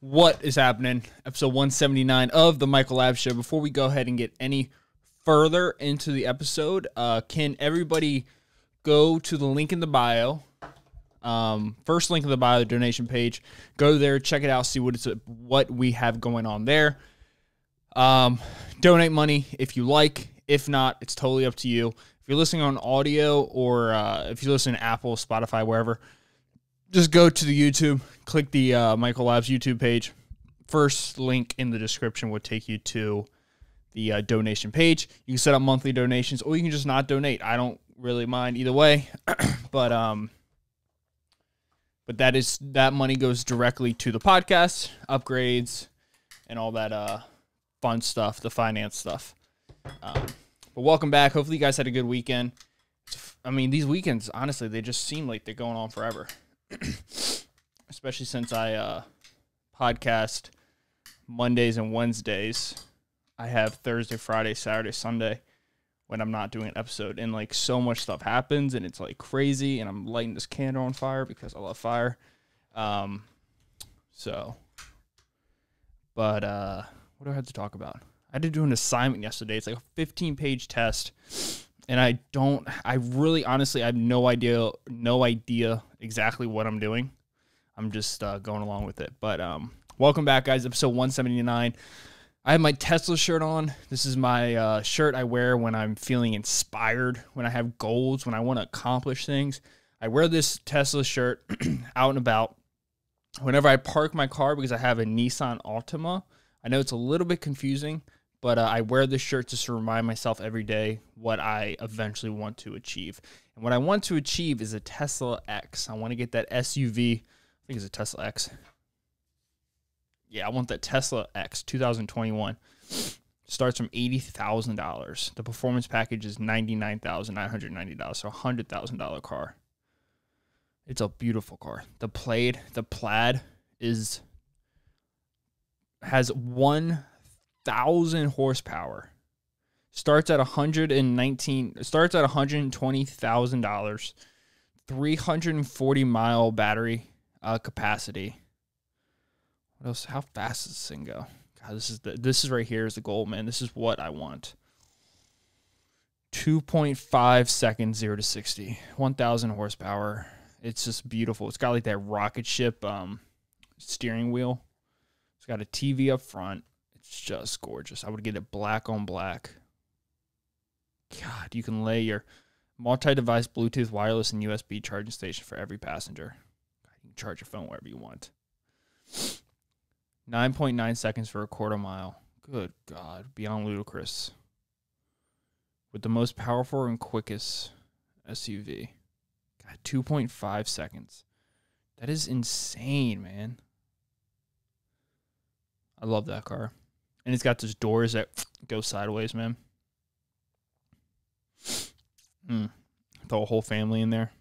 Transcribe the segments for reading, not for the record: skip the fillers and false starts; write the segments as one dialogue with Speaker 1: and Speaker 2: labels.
Speaker 1: What is happening? Episode 179 of the Michael Lab Show. Before we go ahead and get any further into the episode, can everybody go to the link in the bio? First link in the bio, the donation page. Go there, check it out, see what we have going on there. Donate money if you like. If not, it's totally up to you. If you're listening on audio or if you listen to Apple, Spotify, wherever, just go to the YouTube, click the Michael Labs YouTube page. First link in the description will take you to the donation page. You can set up monthly donations, or you can just not donate. I don't really mind either way, but that money goes directly to the podcast, upgrades, and all that fun stuff, the finance stuff. But welcome back. Hopefully you guys had a good weekend. I mean, these weekends, honestly, they just seem like they're going on forever. Especially since I podcast Mondays and Wednesdays. I have Thursday, Friday, Saturday, Sunday when I'm not doing an episode, and like so much stuff happens and it's like crazy, and I'm lighting this candle on fire because I love fire. But what do I have to talk about? I had to do an assignment yesterday. It's like a 15-page test. And I really honestly have no idea exactly what I'm doing. I'm just going along with it. But welcome back, guys. Episode 179. I have my Tesla shirt on. This is my shirt I wear when I'm feeling inspired, when I have goals, when I want to accomplish things. I wear this Tesla shirt out and about whenever I park my car because I have a Nissan Altima. I know it's a little bit confusing, but I wear this shirt just to remind myself every day what I eventually want to achieve. And what I want to achieve is a Tesla X. I want to get that SUV. I think it's a Tesla X. Yeah, I want that Tesla X 2021. Starts from $80,000. The performance package is $99,990, so a $100,000 car. It's a beautiful car. The plaid has 1,000 horsepower. Starts at $120,000. 340-mile battery capacity. What else? How fast does this thing go? God, this is right here is the goal, man. This is what I want. 2.5 seconds, 0 to 60. 1,000 horsepower. It's just beautiful. It's got like that rocket ship steering wheel. It's got a TV up front. It's just gorgeous. I would get it black on black. God, you can lay your multi-device Bluetooth, wireless, and USB charging station for every passenger. You can charge your phone wherever you want. 9.9 seconds for a quarter mile. Good God, beyond ludicrous. With the most powerful and quickest SUV. God, 2.5 seconds. That is insane, man. I love that car. And it's got those doors that go sideways, man. The whole family in there.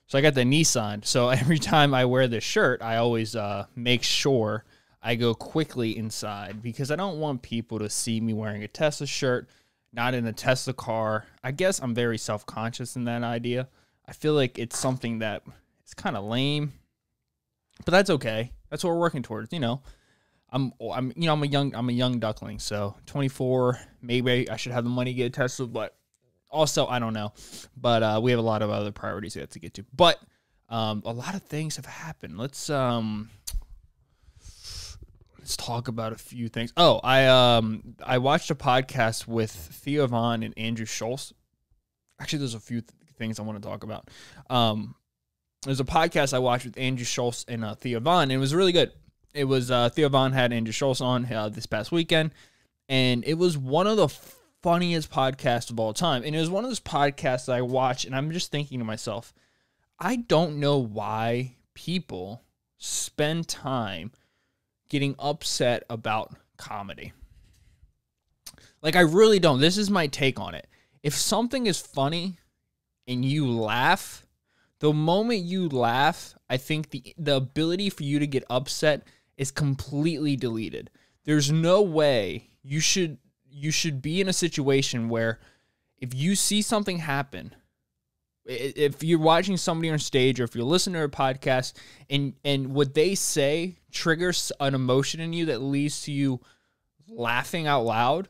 Speaker 1: So I got the Nissan. So every time I wear this shirt, I always make sure I go quickly inside because I don't want people to see me wearing a Tesla shirt, not in a Tesla car. I guess I'm very self-conscious in that idea. I feel like it's something that is kind of lame, but that's okay. That's what we're working towards, you know. I'm a young duckling, so 24, maybe I should have the money to get a Tesla, but also I don't know. But we have a lot of other priorities we have to get to. But a lot of things have happened. Let's talk about a few things. Oh, I watched a podcast with Theo and Andrew Schulz. Actually, there's a few things I want to talk about. There's a podcast I watched with Andrew Schulz and Theo and it was really good. It was Theo had Andrew Schulz on this past weekend, and it was one of the funniest podcasts of all time. And it was one of those podcasts that I watched, and I'm just thinking to myself, I don't know why people spend time getting upset about comedy. Like, I really don't. This is my take on it. If something is funny and you laugh, the moment you laugh, I think the ability for you to get upset is completely deleted. There's no way you should be in a situation where if you see something happen, if you're watching somebody on stage or if you're listening to a podcast and what they say triggers an emotion in you that leads to you laughing out loud,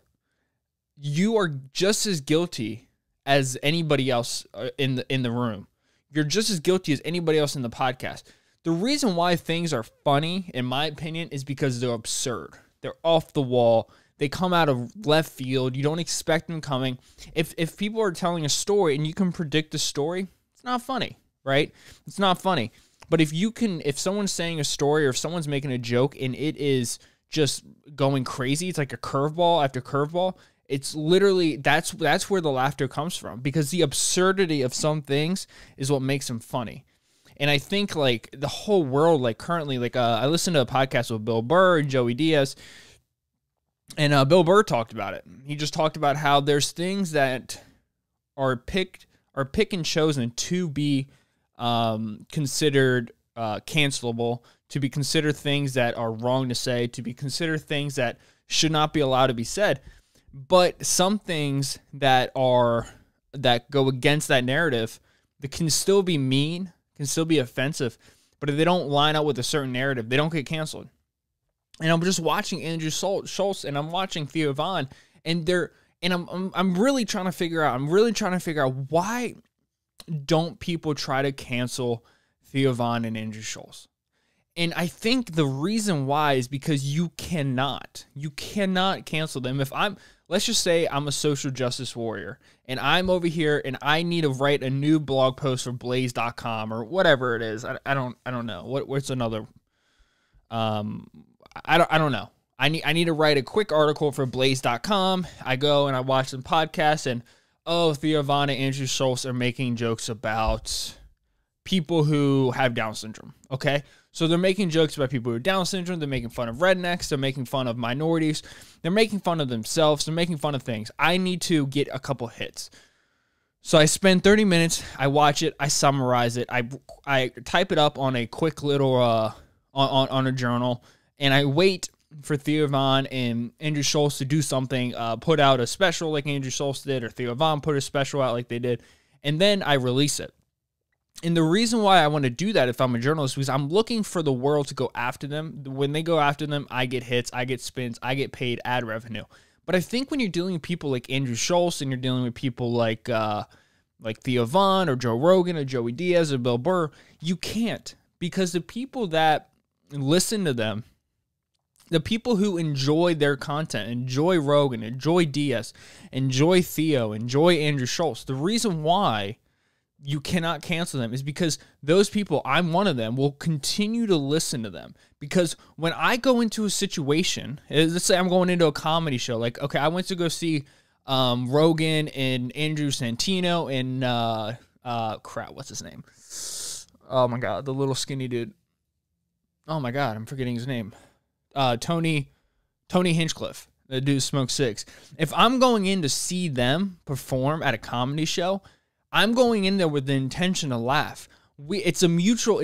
Speaker 1: you are just as guilty as anybody else in the room. You're just as guilty as anybody else in the podcast. The reason why things are funny, in my opinion, is because they're absurd. They're off the wall. They come out of left field. You don't expect them coming. If people are telling a story and you can predict the story, it's not funny, right? It's not funny. But if someone's saying a story or if someone's making a joke and it is just going crazy, it's like a curveball after curveball. It's literally, that's where the laughter comes from, because the absurdity of some things is what makes them funny. And I think like the whole world, like currently, like I listened to a podcast with Bill Burr and Joey Diaz, and Bill Burr talked about it. He just talked about how there's things that are picked and chosen to be considered cancelable, to be considered things that are wrong to say, to be considered things that should not be allowed to be said. But some things that go against that narrative, that can still be mean, can still be offensive, but if they don't line up with a certain narrative, they don't get canceled. And I'm just watching Andrew Schulz and I'm watching Theo Von, and I'm really trying to figure out why don't people try to cancel Theo Von and Andrew Schulz? And I think the reason why is because you cannot cancel them. Let's just say I'm a social justice warrior and I'm over here and I need to write a new blog post for blaze.com or whatever it is. I don't know. What's another, I don't know. I need to write a quick article for blaze.com. I go and I watch some podcasts and, Theo Von and Andrew Schulz are making jokes about people who have Down syndrome. Okay. So they're making jokes about people who have Down syndrome. They're making fun of rednecks. They're making fun of minorities. They're making fun of themselves. They're making fun of things. I need to get a couple hits. So I spend 30 minutes. I watch it. I summarize it. I type it up on a quick little, on a journal. And I wait for Theo Von and Andrew Schulz to do something, put out a special like Andrew Schulz did, or Theo Von put a special out like they did. And then I release it. And the reason why I want to do that if I'm a journalist is I'm looking for the world to go after them. When they go after them, I get hits, I get spins, I get paid ad revenue. But I think when you're dealing with people like Andrew Schulz and you're dealing with people like Theo Von or Joe Rogan or Joey Diaz or Bill Burr, you can't. Because the people that listen to them, the people who enjoy their content, enjoy Rogan, enjoy Diaz, enjoy Theo, enjoy Andrew Schulz, the reason why you cannot cancel them is because those people, I'm one of them, will continue to listen to them. Because when I go into a situation, let's say I'm going into a comedy show, like, okay, I went to go see Rogan and Andrew Santino and, what's his name? Oh my God, the little skinny dude. Oh my God, I'm forgetting his name. Tony Hinchcliffe, the dude who smokes six. If I'm going in to see them perform at a comedy show, I'm going in there with the intention to laugh. It's a mutual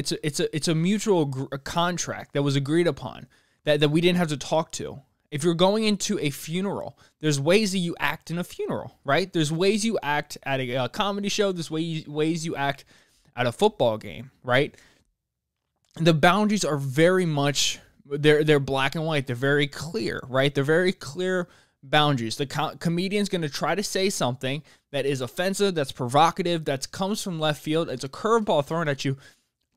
Speaker 1: contract that was agreed upon that we didn't have to talk to. If you're going into a funeral, there's ways that you act in a funeral, right? There's ways you act at a comedy show. There's ways you act at a football game, right? The boundaries are very much, they're black and white. They're very clear, right? They're very clear boundaries. The comedian's going to try to say something that is offensive, that's provocative, that comes from left field. It's a curveball thrown at you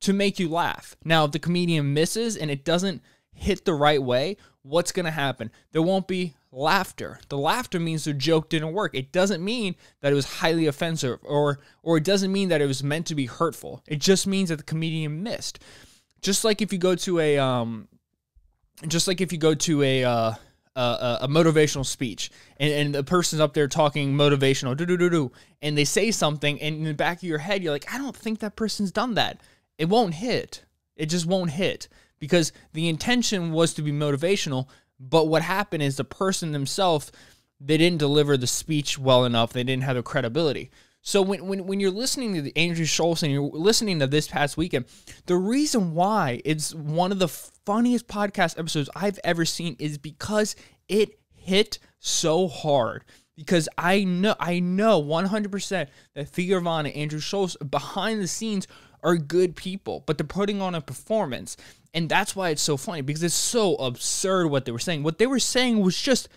Speaker 1: to make you laugh. Now, if the comedian misses and it doesn't hit the right way, what's going to happen? There won't be laughter. The laughter means the joke didn't work. It doesn't mean that it was highly offensive or it doesn't mean that it was meant to be hurtful. It just means that the comedian missed. Just like if you go to a motivational speech and the person's up there talking motivational, and they say something, and in the back of your head, you're like, I don't think that person's done that. It won't hit. It just won't hit because the intention was to be motivational, but what happened is the person themselves, they didn't deliver the speech well enough. They didn't have the credibility. So when you're listening to the Andrew Schulz and you're listening to this past weekend, the reason why it's one of the funniest podcast episodes I've ever seen is because it hit so hard. Because I know 100% that Theo Von and Andrew Schulz behind the scenes are good people, but they're putting on a performance. And that's why it's so funny, because it's so absurd what they were saying. What they were saying was just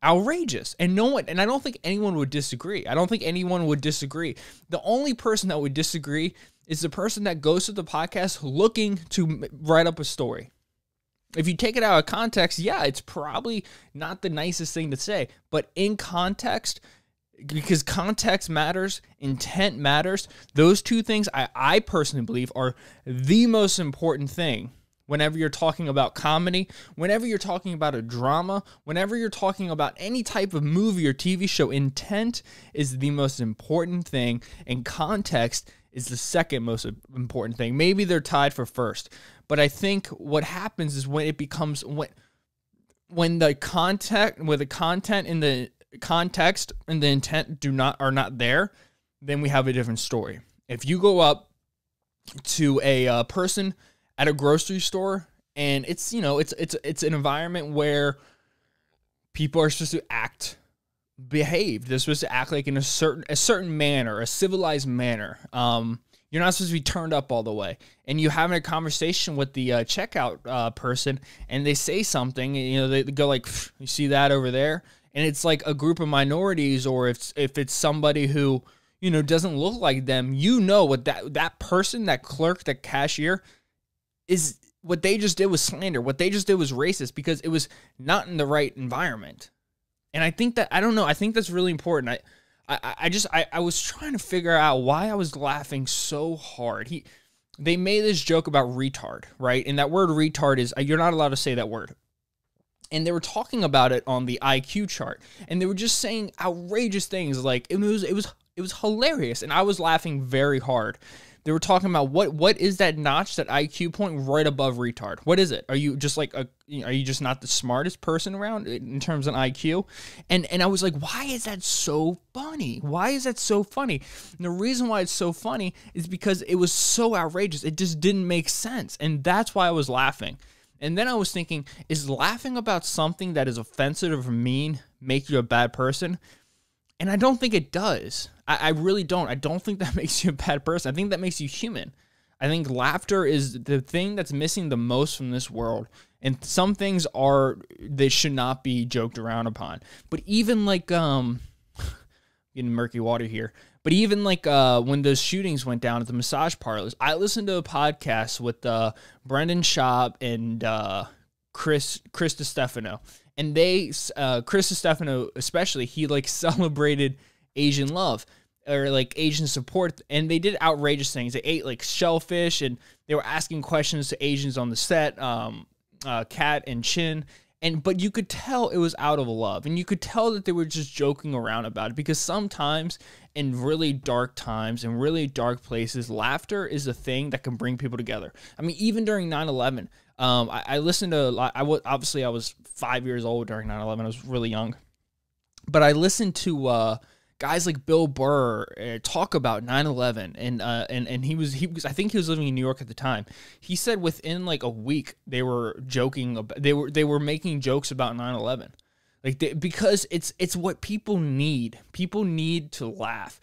Speaker 1: outrageous. And I don't think anyone would disagree. I don't think anyone would disagree. The only person that would disagree is the person that goes to the podcast looking to write up a story. If you take it out of context, yeah, it's probably not the nicest thing to say. But in context, because context matters, intent matters, those two things I personally believe are the most important thing whenever you're talking about comedy, whenever you're talking about a drama, whenever you're talking about any type of movie or TV show. Intent is the most important thing, and context is the second most important thing. Maybe they're tied for first, but I think what happens is when it becomes when the content in the context and the intent are not there, then we have a different story. If you go up to a person at a grocery store, and it's an environment where people are supposed to behave. They're supposed to act like in a certain manner, a civilized manner. You're not supposed to be turned up all the way. And you're having a conversation with the checkout person, and they say something, and, they go like, "You see that over there?" And it's like a group of minorities, or if it's somebody who doesn't look like them, what that person, that clerk, that cashier, is what they just did was slander. What they just did was racist, because it was not in the right environment. And I think that, I don't know, I think that's really important. I was trying to figure out why I was laughing so hard. They made this joke about retard, right? And that word retard is, you're not allowed to say that word. And they were talking about it on the IQ chart, and they were just saying outrageous things. Like, it was hilarious, and I was laughing very hard. They were talking about what is that notch, that IQ point right above retard? What is it? Are you just like are you just not the smartest person around in terms of IQ? And I was like, why is that so funny? Why is that so funny? And the reason why it's so funny is because it was so outrageous. It just didn't make sense, and that's why I was laughing. And then I was thinking, is laughing about something that is offensive or mean make you a bad person? And I don't think it does. I really don't. I don't think that makes you a bad person. I think that makes you human. I think laughter is the thing that's missing the most from this world. And some things they should not be joked around upon. But even like, getting murky water here. But even like when those shootings went down at the massage parlors, I listened to a podcast with Brendan Schaub and Chris DiStefano. And Chris DiStefano especially, he like celebrated Asian love, or like Asian support, and they did outrageous things. They ate like shellfish, and they were asking questions to Asians on the set, Kat and Chin. But you could tell it was out of love, and you could tell that they were just joking around about it, because sometimes in really dark times, in really dark places, laughter is a thing that can bring people together. I mean, even during 9/11, I listened to a lot. I was 5 years old during 9/11. I was really young, but I listened to guys like Bill Burr talk about 9/11, and he was I think he was living in New York at the time. He said within like a week they were joking about, they were making jokes about 9/11, like because it's what people need. People need to laugh.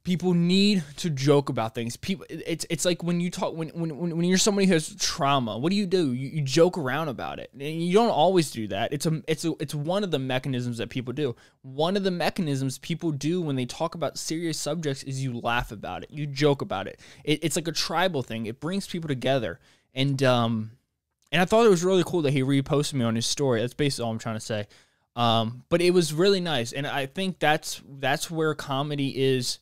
Speaker 1: People need to joke about things. It's like when you talk when you're somebody who has trauma, what do? You joke around about it. And you don't always do that. It's one of the mechanisms that people do. One of the mechanisms people do when they talk about serious subjects is you laugh about it. You joke about it. It's like a tribal thing. It brings people together. And I thought it was really cool that he reposted me on his story. That's basically all I'm trying to say. But it was really nice, and I think that's where comedy is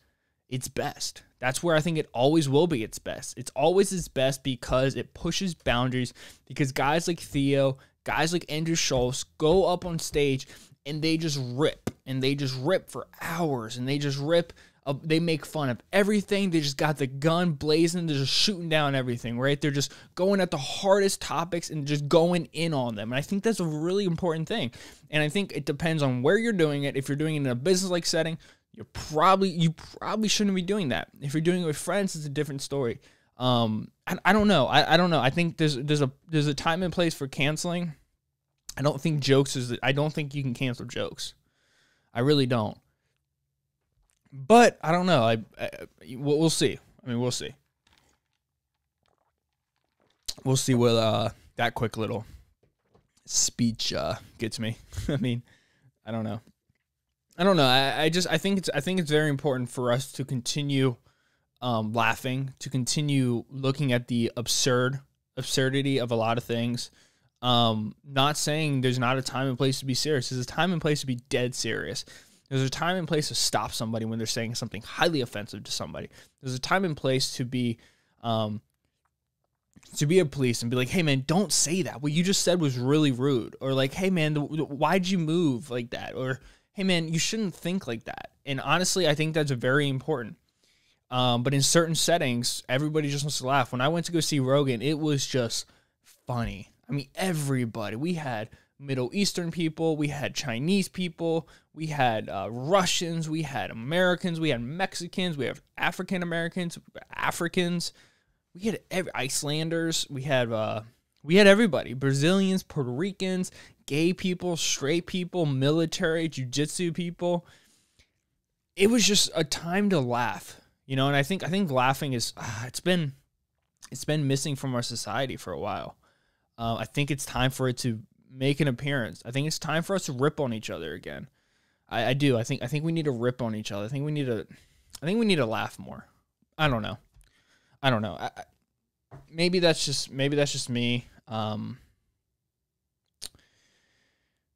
Speaker 1: its best. That's where I think it always will be its best. It's always its best because it pushes boundaries, because guys like Theo, guys like Andrew Schulz go up on stage and they just rip for hours, and they just rip. They make fun of everything. They just got the gun blazing. They're just shooting down everything, right? They're just going at the hardest topics and just going in on them. And I think that's a really important thing. And I think it depends on where you're doing it. If you're doing it in a business-like setting, you probably shouldn't be doing that. If you're doing it with friends, it's a different story. I don't know. I don't know. I think there's a time and place for canceling. I don't think I don't think you can cancel jokes. I really don't. But I don't know. We'll see. I mean, we'll see. we'll see what that quick little speech gets me. I mean, I don't know. I think it's very important for us to continue laughing, to continue looking at the absurdity of a lot of things. Not saying there's not a time and place to be serious. There's a time and place to be dead serious. There's a time and place to stop somebody when they're saying something highly offensive to somebody. There's a time and place to be a police and be like, hey man, don't say that. What you just said was really rude. Or like, hey man, why'd you move like that? Or hey man, you shouldn't think like that. And honestly, I think that's very important. But in certain settings, everybody just wants to laugh. When I went to go see Rogan, it was just funny. I mean, everybody. We had Middle Eastern people, we had Chinese people, we had Russians, we had Americans, we had Mexicans, we have African Americans, Africans, we had Icelanders, we had everybody, Brazilians, Puerto Ricans, gay people, straight people, military, jiu-jitsu people. It was just a time to laugh, you know. And I think laughing is it's been missing from our society for a while. I think it's time for it to make an appearance. I think it's time for us to rip on each other again. I do. I think we need to rip on each other. I think we need to laugh more. I don't know. Maybe that's just me. But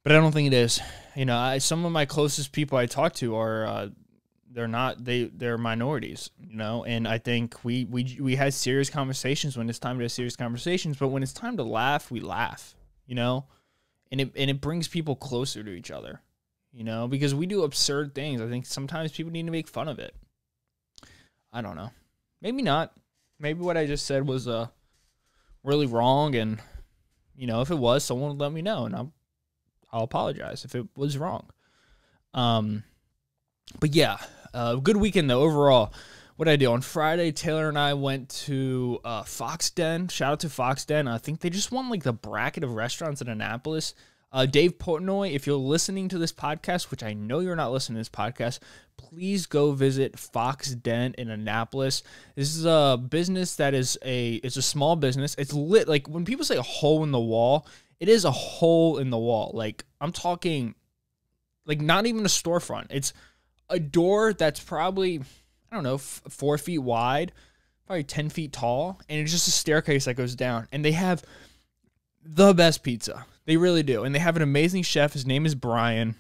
Speaker 1: I don't think it is. You know, some of my closest people I talk to are they're minorities, you know, and I think we had serious conversations when it's time to have serious conversations, but when it's time to laugh, we laugh, you know, and it brings people closer to each other, you know, because we do absurd things. I think sometimes people need to make fun of it. I don't know. Maybe not. Maybe what I just said was really wrong, and you know, if it was, someone would let me know, and I'll apologize if it was wrong. But yeah, good weekend though overall. What did I do on Friday? Taylor and I went to Fox Den. Shout out to Fox Den. I think they just won like the bracket of restaurants in Annapolis. Dave Portnoy, if you're listening to this podcast, which I know you're not listening to this podcast, please go visit Fox Den in Annapolis. This is a business that it's a small business. It's lit. Like when people say a hole in the wall, it is a hole in the wall. Like I'm talking like not even a storefront. It's a door that's probably, I don't know, 4 feet wide, probably 10 feet tall, and it's just a staircase that goes down. And they have the best pizza. They really do. And they have an amazing chef. His name is Brian,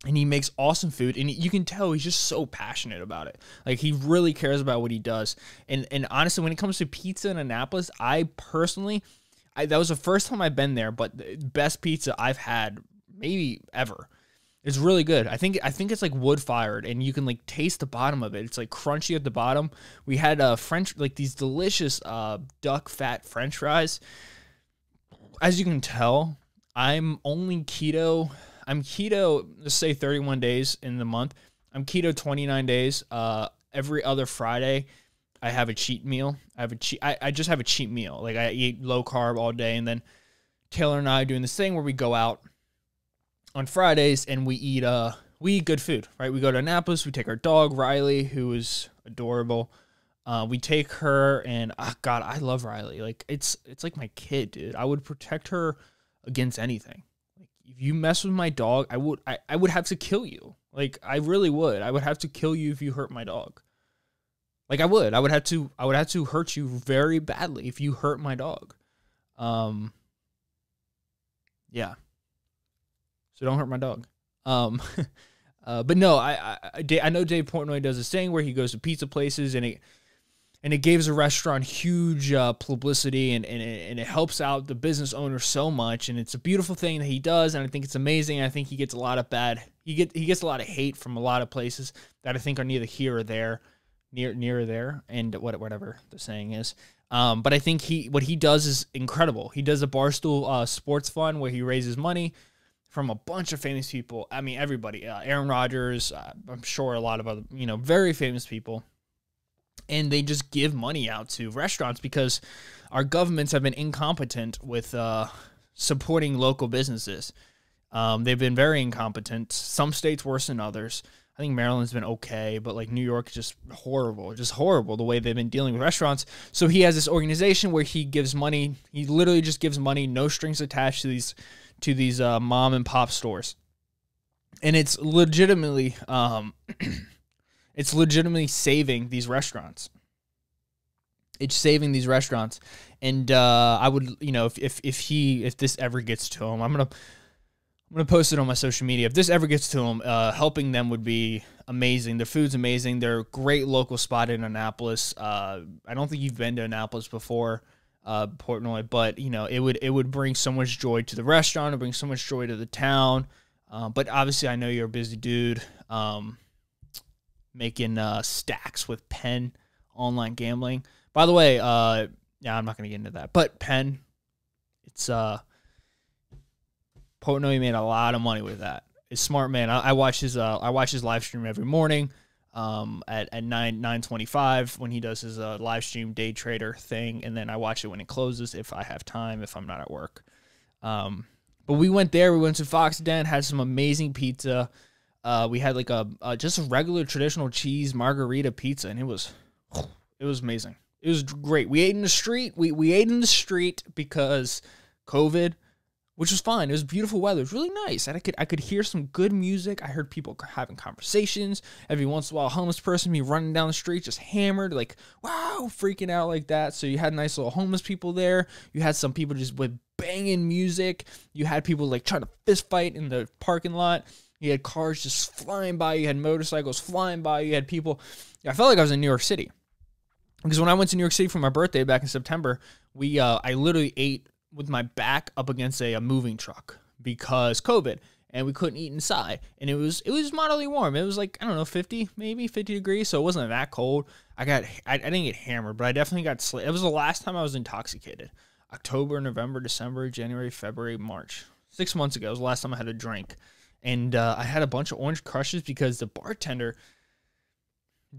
Speaker 1: and he makes awesome food. And you can tell he's just so passionate about it. Like, he really cares about what he does. And honestly, when it comes to pizza in Annapolis, I personally, that was the first time I've been there, but the best pizza I've had maybe ever. It's really good. I think it's like wood fired, and you can like taste the bottom of it. It's like crunchy at the bottom. We had these delicious duck fat French fries. As you can tell, I'm only keto. I'm keto, let's say 31 days in the month. I'm keto 29 days. Every other Friday, I have a cheat meal. I just have a cheat meal. Like I eat low carb all day, and then Taylor and I are doing this thing where we go out on Fridays and we eat good food, right? We go to Annapolis, we take our dog, Riley, who is adorable. We take her, and God, I love Riley. Like it's like my kid, dude. I would protect her against anything. Like if you mess with my dog, I would have to kill you. Like I really would. I would have to kill you if you hurt my dog. Like I would have to hurt you very badly if you hurt my dog. Yeah. So don't hurt my dog. But no, I know Dave Portnoy does this thing where he goes to pizza places, and it gives a restaurant huge publicity, and it helps out the business owner so much, and it's a beautiful thing that he does, and I think it's amazing. I think he gets a lot of he gets a lot of hate from a lot of places that I think are neither here or there, near or there, and whatever the saying is. But I think what he does is incredible. He does a Barstool Sports Fund where he raises money from a bunch of famous people. I mean, everybody, Aaron Rodgers, I'm sure a lot of other, very famous people. And they just give money out to restaurants because our governments have been incompetent with supporting local businesses. They've been very incompetent. Some states worse than others. I think Maryland's been okay, but like New York is just horrible the way they've been dealing with restaurants. So he has this organization where he gives money. He literally just gives money, no strings attached to these mom and pop stores, and it's legitimately saving these restaurants. It's saving these restaurants, and I would, if this ever gets to him, I'm gonna post it on my social media. If this ever gets to them, helping them would be amazing. Their food's amazing. They're a great local spot in Annapolis. I don't think you've been to Annapolis before, Portnoy, but it would bring so much joy to the restaurant. It brings so much joy to the town. But obviously, I know you're a busy dude, making stacks with Penn online gambling. By the way, yeah, I'm not gonna get into that. But Penn, it's Portnoy made a lot of money with that. He's a smart man. I watch his live stream every morning at 9:25 when he does his live stream day trader thing, and then I watch it when it closes if I have time, if I'm not at work. But we went there. We went to Fox Den, had some amazing pizza. We had like just a regular traditional cheese margarita pizza, and it was amazing. It was great. We ate in the street. We ate in the street because COVID, which was fine. It was beautiful weather. It was really nice. And I could hear some good music. I heard people having conversations. Every once in a while, a homeless person be running down the street just hammered, like, wow, freaking out like that. So you had nice little homeless people there. You had some people just with banging music. You had people like trying to fist fight in the parking lot. You had cars just flying by. You had motorcycles flying by. You had people. I felt like I was in New York City. Because when I went to New York City for my birthday back in September, I literally ate with my back up against a moving truck because COVID, and we couldn't eat inside. And it was moderately warm. It was like, I don't know, 50 degrees, so it wasn't that cold. I didn't get hammered, but I definitely got it was the last time I was intoxicated. October, November, December, January, February, March. 6 months ago was the last time I had a drink. And I had a bunch of Orange Crushes because the bartender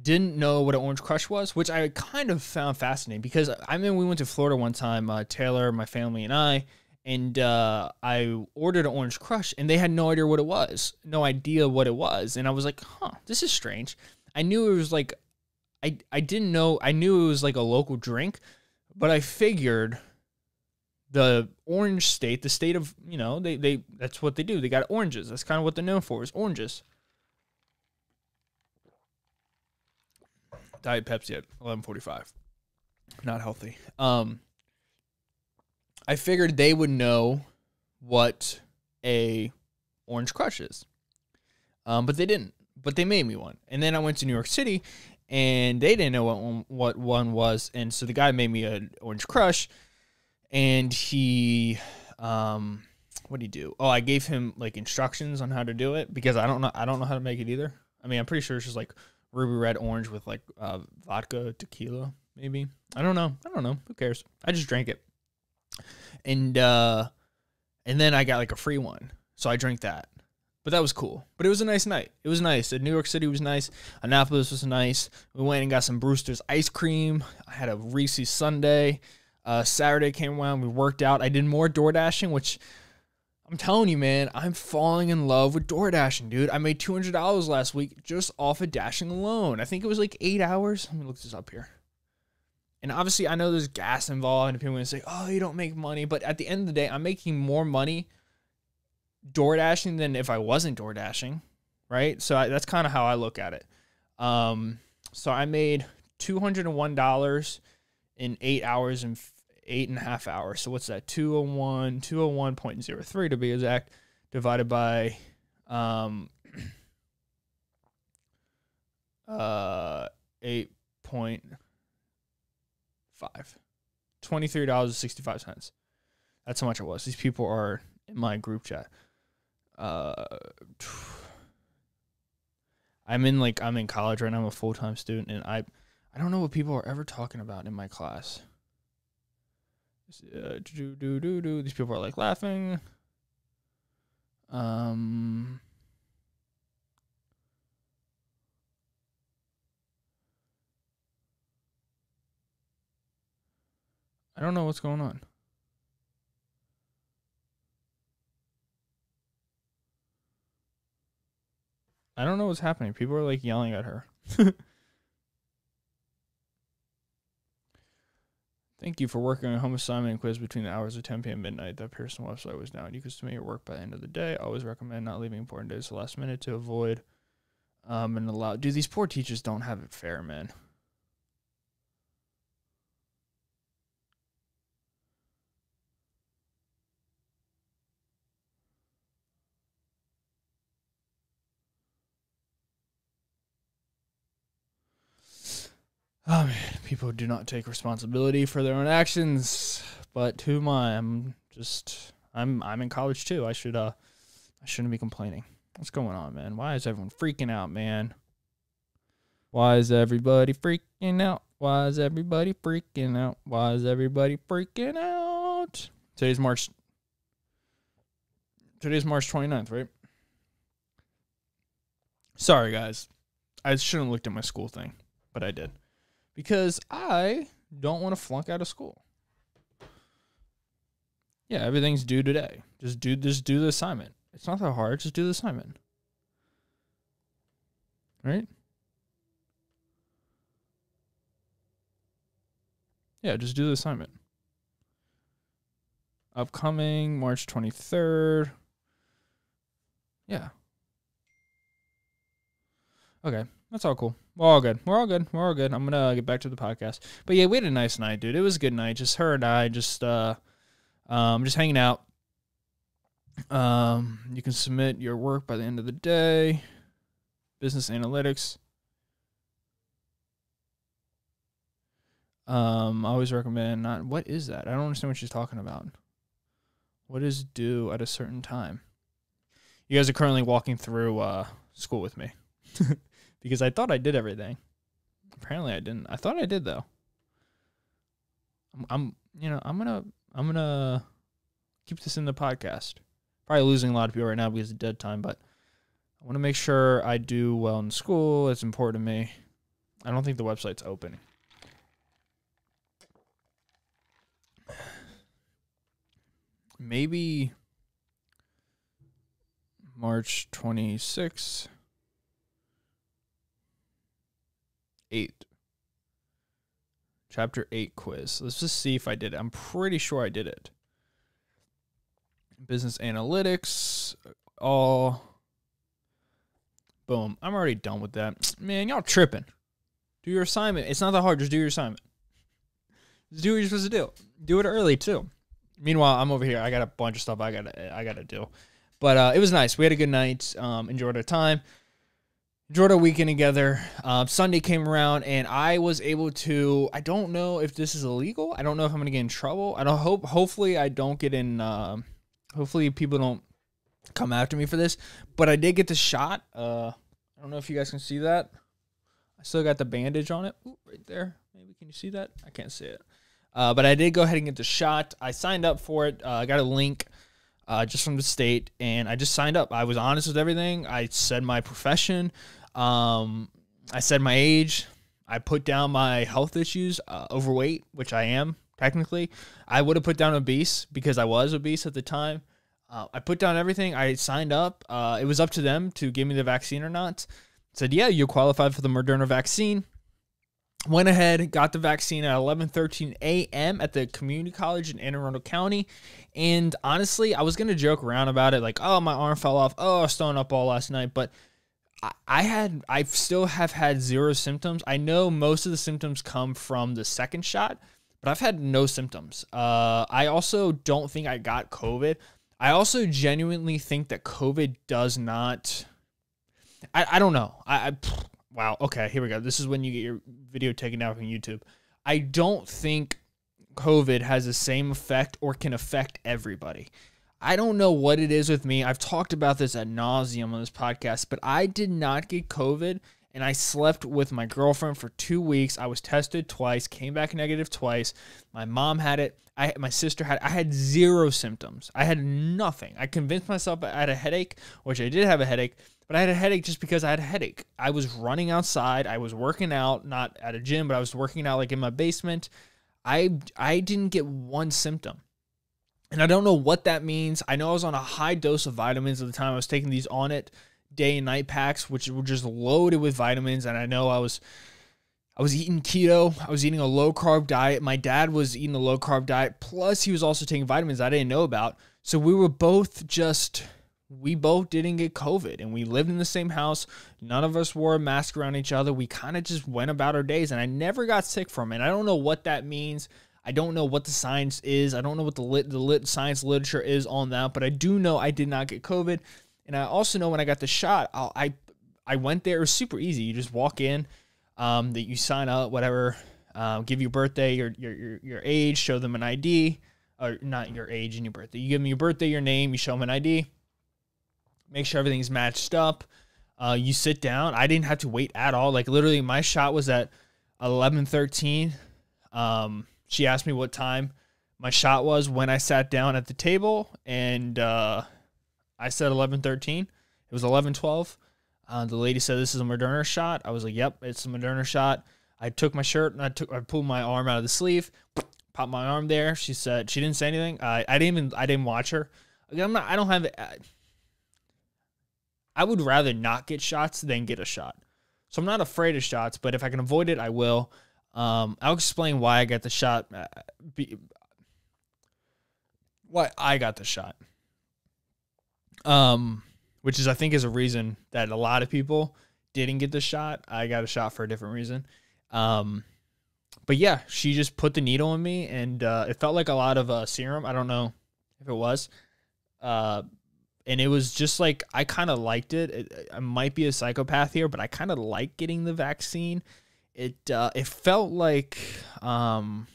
Speaker 1: didn't know what an Orange Crush was, which I kind of found fascinating because we went to Florida one time, Taylor, my family, and I ordered an Orange Crush, and they had no idea what it was. And I was like, this is strange. I knew it was like, I didn't know, I knew it was like a local drink, but I figured the orange state, the state of, that's what they do. They got oranges. That's kind of what they're known for, is oranges. Diet Pepsi at 11:45. Not healthy. I figured they would know what a Orange Crush is. But they didn't. But they made me one. And then I went to New York City, and they didn't know what one was. And so the guy made me an Orange Crush, and he, what did he do? Oh, I gave him like instructions on how to do it because I don't know how to make it either. I mean, I'm pretty sure it's just like ruby red orange with like vodka, tequila, maybe. I don't know. Who cares? I just drank it. And then I got like a free one. So I drank that. But that was cool. But it was a nice night. It was nice. New York City was nice. Annapolis was nice. We went and got some Brewster's ice cream. I had a Reese's sundae. Saturday came around. We worked out. I did more door dashing, which I'm telling you, man, I'm falling in love with door dashing, dude. I made $200 last week just off of dashing alone. I think it was like 8 hours. Let me look this up here. And obviously, I know there's gas involved, and people are going to say, oh, you don't make money. But at the end of the day, I'm making more money door dashing than if I wasn't door dashing, right? So that's kind of how I look at it. So I made $201 in 8 hours and 8.5 hours. So what's that? 201.03 to be exact, divided by 8.5. $23.65. That's how much it was. These people are in my group chat. I'm in college right now. I'm a full-time student, and I don't know what people are ever talking about in my class. These people are like laughing. I don't know what's going on. I don't know what's happening. People are like yelling at her. Thank you for working on a home assignment and quiz between the hours of 10 p.m. and midnight. That Pearson website was down. You can submit your work by the end of the day. I always recommend not leaving important days to the last minute to avoid and allow. Dude, these poor teachers don't have it fair, man. Oh man, people do not take responsibility for their own actions. But who am I? I'm in college too. I shouldn't be complaining. What's going on, man? Why is everyone freaking out, man? Why is everybody freaking out? Why is everybody freaking out? Why is everybody freaking out? Today's March 29th, right? Sorry, guys. I shouldn't have looked at my school thing, but I did. Because I don't want to flunk out of school. Yeah, everything's due today. Just do the assignment. It's not that hard. Just do the assignment. Right? Yeah, just do the assignment. Upcoming March 23rd. Yeah. Okay, that's all cool. We're all good. We're all good. We're all good. I'm gonna get back to the podcast. But yeah, we had a nice night, dude. It was a good night. Just her and I, just hanging out. You can submit your work by the end of the day. Business analytics. I always recommend not. What is that? I don't understand what she's talking about. What is due at a certain time? You guys are currently walking through school with me. Because I thought I did everything. Apparently I didn't. I thought I did though. I'm gonna keep this in the podcast. Probably losing a lot of people right now because of dead time, but I want to make sure I do well in school. It's important to me. I don't think the website's open. Maybe March 26th. 8. Chapter 8 quiz. Let's just see if I did it. I'm pretty sure I did it. Business analytics. All. Boom. I'm already done with that. Man, y'all tripping. Do your assignment. It's not that hard. Just do your assignment. Just do what you're supposed to do. Do it early, too. Meanwhile, I'm over here. I got a bunch of stuff I gotta do. But it was nice. We had a good night. Enjoyed our time. Enjoyed our weekend together. Sunday came around and I was able to. I don't know if this is illegal. I don't know if I'm gonna get in trouble. I don't hope. Hopefully, I don't get in. Hopefully, people don't come after me for this. But I did get the shot. I don't know if you guys can see that. I still got the bandage on it. Ooh, right there. Maybe can you see that? I can't see it. But I did go ahead and get the shot. I signed up for it. I got a link. Just from the state, and I just signed up. I was honest with everything. I said my profession. I said my age. I put down my health issues, overweight, which I am technically. I would have put down obese because I was obese at the time. I put down everything. I signed up. It was up to them to give me the vaccine or not. Said, yeah, you qualified for the Moderna vaccine. Went ahead, got the vaccine at 11:13 a.m. at the community college in Anne Arundel County. And honestly, I was going to joke around about it. Like, oh, my arm fell off. Oh, I was throwing up all last night. But I still have had zero symptoms. I know most of the symptoms come from the second shot, but I've had no symptoms. I also don't think I got COVID. I also genuinely think that COVID does not. I don't know. Wow. Okay, here we go. This is when you get your video taken down from YouTube. I don't think COVID has the same effect or can affect everybody. I don't know what it is with me. I've talked about this ad nauseum on this podcast, but I did not get COVID, and I slept with my girlfriend for 2 weeks. I was tested twice, came back negative twice. My mom had it. My sister had it. I had zero symptoms. I had nothing. I convinced myself I had a headache, which I did have a headache, but I had a headache just because I had a headache. I was running outside. I was working out, not at a gym, but I was working out like in my basement. I didn't get one symptom. And I don't know what that means. I know I was on a high dose of vitamins at the time. I was taking these On It day and night packs, which were just loaded with vitamins. And I know I was eating keto. I was eating a low carb diet. My dad was eating a low carb diet. Plus he was also taking vitamins I didn't know about. So we both didn't get COVID, and we lived in the same house. None of us wore a mask around each other. We kind of just went about our days, and I never got sick from it. I don't know what that means. I don't know what the science is. I don't know what the science literature is on that, but I do know I did not get COVID. And I also know when I got the shot, I went there. It was super easy. You just walk in, that you sign up, whatever, give your birthday, your age, show them an ID, or not your age and your birthday. You give them your birthday, your name, you show them an ID. Make sure everything's matched up. You sit down. I didn't have to wait at all. Like literally my shot was at 11:13. She asked me what time my shot was when I sat down at the table, and I said 11:13. It was 11:12. The lady said, "This is a Moderna shot." I was like, "Yep, it's a Moderna shot." I took my shirt and I pulled my arm out of the sleeve, popped my arm there. She said she didn't say anything. I didn't watch her. I don't have. I would rather not get shots than get a shot. So I'm not afraid of shots, but if I can avoid it, I will. I'll explain why I got the shot. Why I got the shot. Which is, I think, is a reason that a lot of people didn't get the shot. I got a shot for a different reason. But yeah, she just put the needle in me, and it felt like a lot of serum. I don't know if it was. And it was just like, I kind of liked it. I might be a psychopath here, but I kind of like getting the vaccine. It felt like, what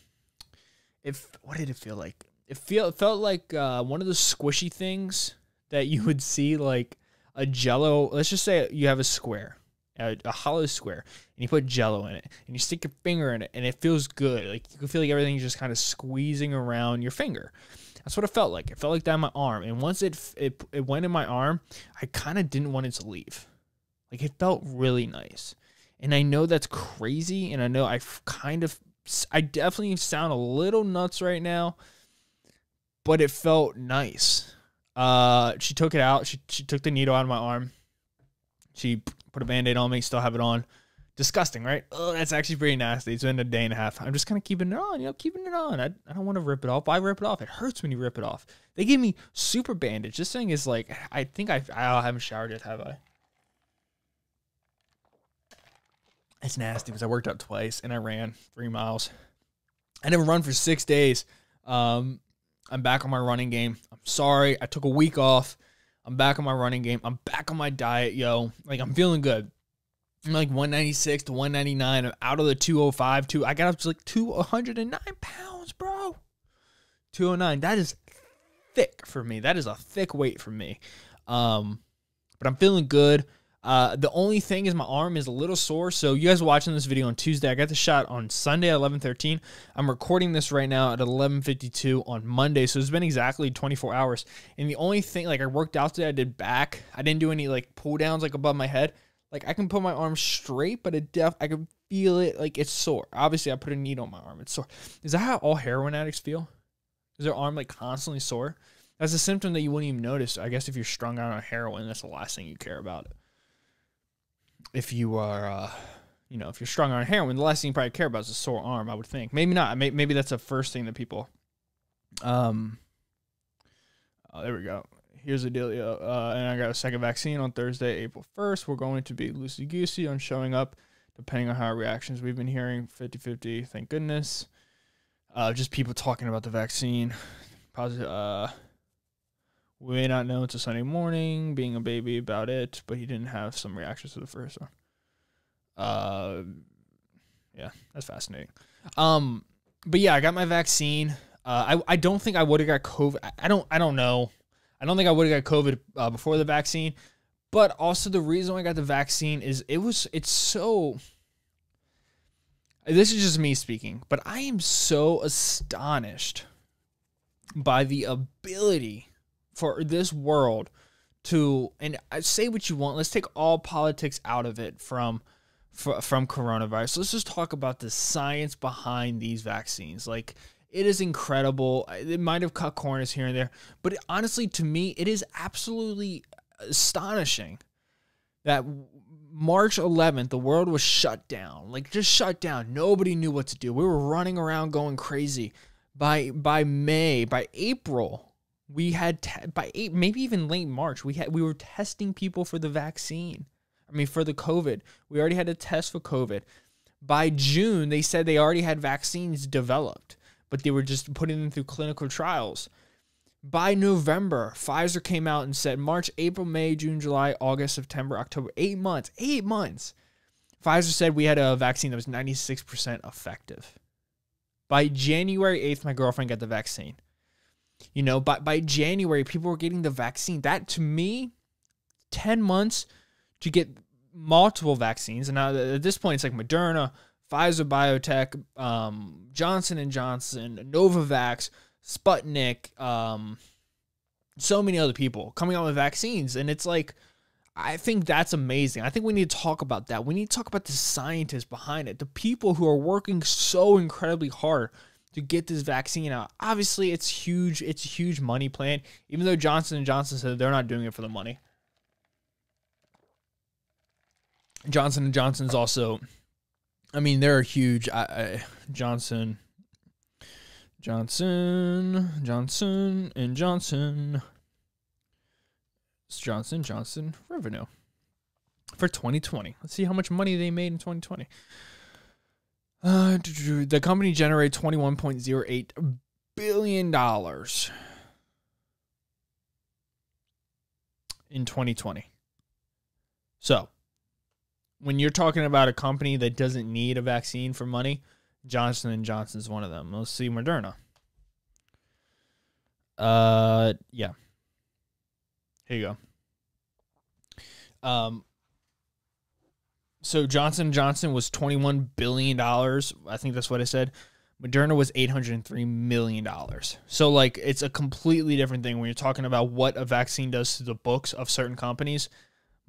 Speaker 1: did it feel like? It felt like one of the squishy things that you would see, like a Jello. Let's just say you have a square, a hollow square, and you put Jello in it, and you stick your finger in it, and it feels good. Like you can feel like everything's just kind of squeezing around your finger. That's what it felt like. It felt like that in my arm. And once it went in my arm, I kind of didn't want it to leave. Like it felt really nice. And I know that's crazy. And I know I definitely sound a little nuts right now, but it felt nice. She took it out. She took the needle out of my arm. She put a Band-Aid on me, still have it on. Disgusting, right? Oh, that's actually pretty nasty. It's been a day and a half. I'm just kind of keeping it on, keeping it on. I don't want to rip it off. Why rip it off? It hurts when you rip it off. They gave me super bandage. This thing is like, I think I haven't showered yet, have I? It's nasty because I worked out twice and I ran 3 miles. I didn't run for 6 days. I'm back on my running game. I'm sorry. I took a week off. I'm back on my running game. I'm back on my diet, yo. Like, I'm feeling good. I'm like 196 to 199. I'm out of the 205. I got up to like 209 pounds, bro. 209. That is thick for me. That is a thick weight for me. But I'm feeling good. The only thing is my arm is a little sore. So you guys are watching this video on Tuesday. I got the shot on Sunday at 11:13. I'm recording this right now at 11:52 on Monday. So it's been exactly 24 hours. And the only thing, like I worked out today, I did back. I didn't do any like pull downs like above my head. Like I can put my arm straight, but I can feel it like it's sore. Obviously I put a needle on my arm. It's sore. Is that how all heroin addicts feel? Is their arm like constantly sore? That's a symptom that you wouldn't even notice. I guess if you're strung out on heroin, that's the last thing you care about. If you are, if you're strung on heroin, the last thing you probably care about is a sore arm, I would think. Maybe not. Maybe that's the first thing that people, there we go. Here's the deal, and I got a second vaccine on Thursday, April 1st. We're going to be loosey-goosey on showing up, depending on how our reactions. We've been hearing 50-50, thank goodness. Just people talking about the vaccine. Positive, we may not know until Sunday morning, being a baby about it, but he didn't have some reactions to the first one. Yeah, that's fascinating. But yeah, I got my vaccine. I don't think I would have got COVID. I don't know. I don't think I would have got COVID before the vaccine, but also the reason why I got the vaccine is it's so, this is just me speaking, but I am so astonished by the ability for this world to, and I say what you want, let's take all politics out of it from coronavirus. Let's just talk about the science behind these vaccines. Like, it is incredible. It might have cut corners here and there, but honestly, to me, it is absolutely astonishing that March 11th, the world was shut down, like just shut down. Nobody knew what to do. We were running around going crazy. By April, we had maybe even late March, we were testing people for the vaccine. I mean, for the COVID. We already had a test for COVID. By June, they said they already had vaccines developed, but they were just putting them through clinical trials. By November, Pfizer came out and said March, April, May, June, July, August, September, October, 8 months. 8 months. Pfizer said we had a vaccine that was 96% effective. By January 8th, my girlfriend got the vaccine. You know, by January, people were getting the vaccine. That, to me, 10 months to get multiple vaccines. And now at this point, it's like Moderna, Pfizer Biotech, Johnson & Johnson, Novavax, Sputnik, so many other people coming out with vaccines. And it's like, I think that's amazing. I think we need to talk about that. We need to talk about the scientists behind it, the people who are working so incredibly hard to get this vaccine out. Obviously, it's huge. It's a huge money plan, even though Johnson & Johnson said they're not doing it for the money. Johnson & Johnson's also, I mean, they're huge. Johnson & Johnson. It's Johnson revenue for 2020. Let's see how much money they made in 2020. The company generated $21.08 billion in 2020. So, when you're talking about a company that doesn't need a vaccine for money, Johnson & Johnson is one of them. Let's see Moderna. Yeah. Here you go. So Johnson & Johnson was $21 billion. I think that's what I said. Moderna was $803 million. So, like, it's a completely different thing when you're talking about what a vaccine does to the books of certain companies.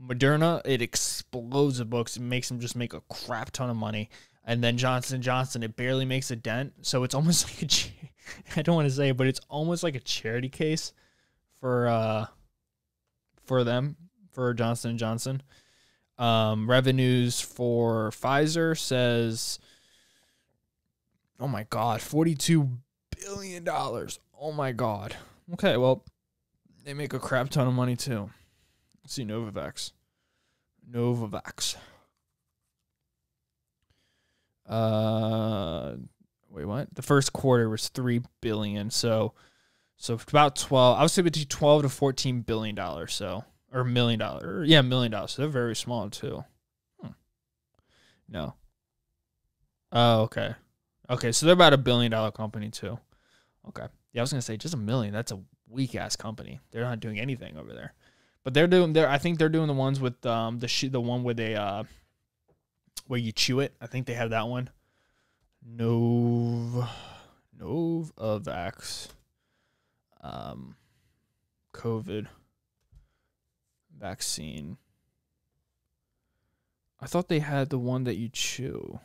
Speaker 1: Moderna, it explodes the books. It makes them just make a crap ton of money. And then Johnson & Johnson, it barely makes a dent. So it's almost like I don't want to say it, but it's almost like a charity case for them, for Johnson & Johnson. Revenues for Pfizer says, oh my God, $42 billion. Oh my God. Okay, well, they make a crap ton of money too. Let's see Novavax. Wait, what? The first quarter was $3 billion. So about 12. I would say between 12 to 14 billion dollars. So, or $1 million. Yeah, $1 million. So they're very small too. No. Oh, okay. Okay, so they're about $1 billion company too. Okay. Yeah, I was gonna say just $1 million. That's a weak ass company. They're not doing anything over there. But I think they're doing the ones with the one where they where you chew it. I think they have that one. Novavax. COVID vaccine. I thought they had the one that you chew.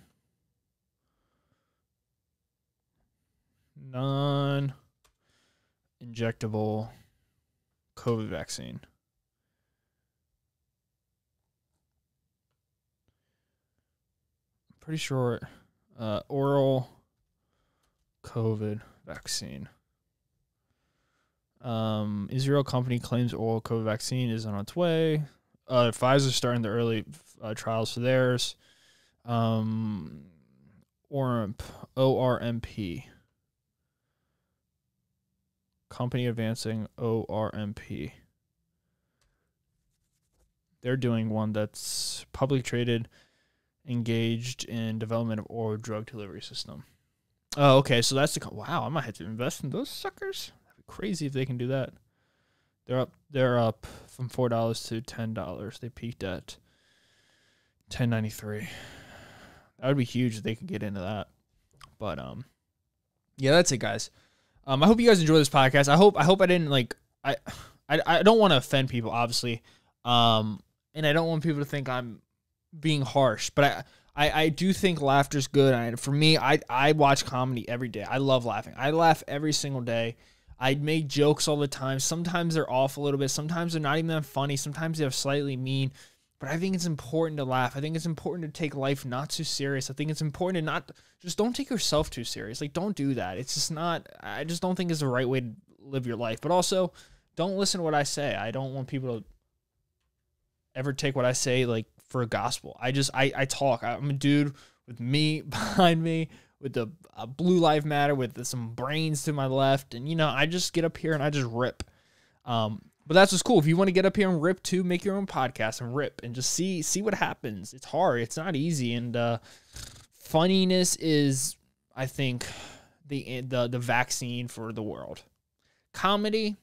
Speaker 1: Non-injectable COVID vaccine. Pretty sure oral COVID vaccine. Israel company claims oral COVID vaccine is on its way. Pfizer's starting the early trials for theirs. ORMP. Company advancing ORMP. They're doing one that's publicly traded, engaged in development of oral drug delivery system. Oh, okay. So that's wow. I might have to invest in those suckers. That'd be crazy if they can do that. They're up from $4 to $10. They peaked at $10.93. That would be huge if they could get into that. But yeah, that's it, guys. I hope you guys enjoy this podcast. I hope I didn't I don't want to offend people, obviously. And I don't want people to think I'm being harsh, but I do think laughter's good. For me, I watch comedy every day. I love laughing. I laugh every single day. I make jokes all the time. Sometimes they're off a little bit. Sometimes they're not even that funny. Sometimes they're slightly mean. But I think it's important to laugh. I think it's important to take life not too serious. I think it's important to not just don't take yourself too serious. Like, don't do that. It's just not, I just don't think it's the right way to live your life. But also, don't listen to what I say. I don't want people to ever take what I say like for a gospel. I talk. I'm a dude with me behind me, with the blue life matter, with some brains to my left. And, I just get up here and I just rip. But that's what's cool. If you want to get up here and rip too, make your own podcast and rip and just see what happens. It's hard. It's not easy. And funniness is, I think, the vaccine for the world. Comedy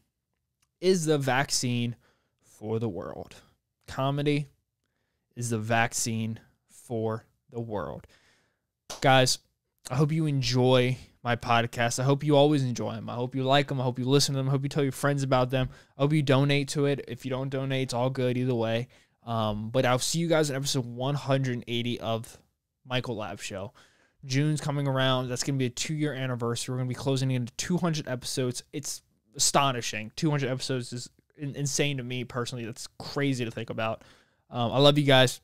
Speaker 1: is the vaccine for the world. Comedy is the vaccine for the world. Guys, I hope you enjoy my podcast. I hope you always enjoy them. I hope you like them. I hope you listen to them. I hope you tell your friends about them. I hope you donate to it. If you don't donate, it's all good either way. But I'll see you guys in episode 180 of Michael Lab Show. June's coming around. That's going to be a 2-year anniversary. We're going to be closing into 200 episodes. It's astonishing. 200 episodes is insane to me personally. That's crazy to think about. I love you guys.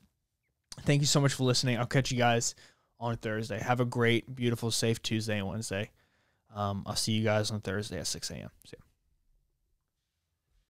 Speaker 1: Thank you so much for listening. I'll catch you guys on Thursday. Have a great, beautiful, safe Tuesday and Wednesday. I'll see you guys on Thursday at 6 a.m. See ya.